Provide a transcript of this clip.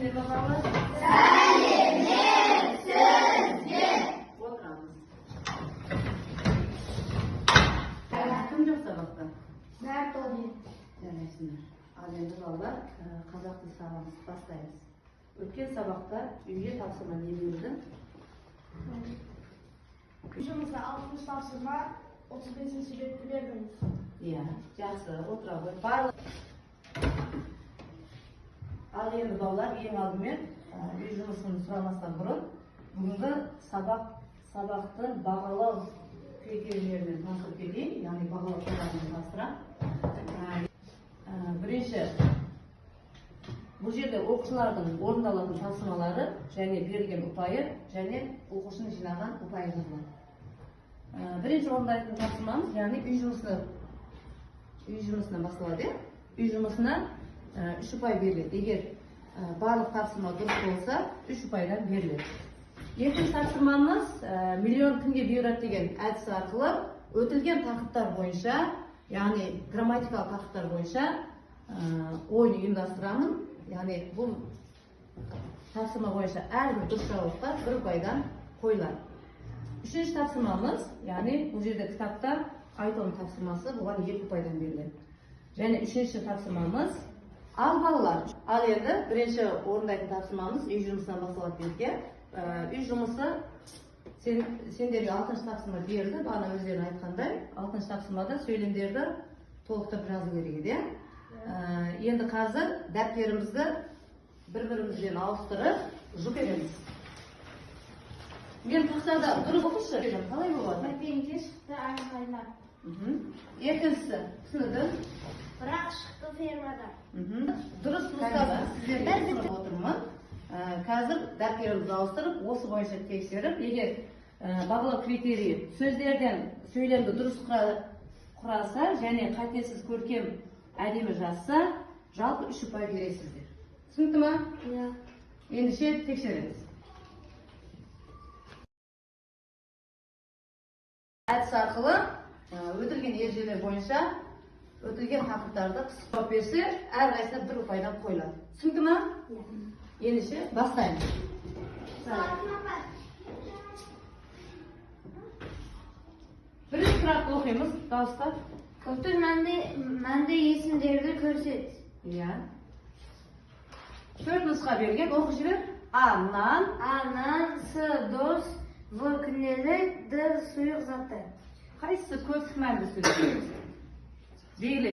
Sesini bakalım. Oturalım. Kim yok sabahta? Mert oluyor. Demesinler. Alemde valla Kazak dil sağlamız bastayız. Ötken sabahta üye tavsırma ne buyurdun? Gücümüzde 60 tavsırma 35. sürekli veririz. Ya, жақсы, oturalım. Bарлық Al енді балалар, ең алдымен үй жұмысын сұрамастан бұрын бүгінгі сабақты бағалау критерийлерімен танысып кетейін, яғни бағалау құралдарымен таныстырам. Бірінші, бұл жерде оқушылардың орындалатын тапсырмалары және берілген ұпайы және оқушының жинаған ұпайы жазылады. Бірінші орындайтын тапсырмамыз, яғни үй жұмысынан басталады. Үй жұмысына 3 ұпай беріледі. Егер барлық тапсырма дұрыс болса, 3 ұпайдан беріледі. Екінші тапсырмамыз миллион күнге бұйырады деген әдісі арқылы өтілген тақырыптар бойынша, яғни грамматикалық тақырыптар бойынша ойын ұйымдастырамын. Яғни бұл тапсырма бойынша әрбір дұрыс жауапқа 1 ұпайдан қойылады. Үшінші тапсырмамыз, яғни бұл жерде кітапта айтылым тапсырмасы, бұған 2 ұпайдан беріледі. Және үшінші тапсырмамыз ал балалар. Ал енді бірінші орындайтын тапсырмамыз үй жұмысынан басталады дедік. Үй жұмысы сендерге 6-шы тапсырма берді, бағана өздерің айтқандай. 6-шы тапсырмада сөйлемдерді толықтырып жазу керек еді. Енді қазір дәптерімізді бір-бірімізбен ауыстырып жұп береміз. Мен тақтада дұрыс оқышы. Қалай болады? Мәтенге шықты аңғайлар. Екіншісі, түсіндің? Бірақ шықты фермада. Дұрыс нұсқада сіздерге түсініп отырмын. Қазір дәптерімізді ауыстырып, осы бойынша тексеріп, егер бағалау критерийі сөздерден сөйлемді дұрыс құраса және қатесіз көркем әдемі жазса, жалпы 3 ұпай бересіздер. Түсінікті ма? Иә. Ендеше тексереміз. Әдіс арқылы өтілген ережелер бойынша өтілген тақырыптарды қысқартып берсе, әрқайсысына 1 ұпайдан қойылады. Түсінікті ма? Ендеше бастаймыз. Бірінші сұрақты оқимыз, дауыстап. Доктор, мәнде есімдерді көрсет. Иә. 4 нұсқа берген, оқып жібер. А-нан, С дос, В күнделік, Д сұйық заты. қайсысы көп мәнді сөйлейді? Белгіле.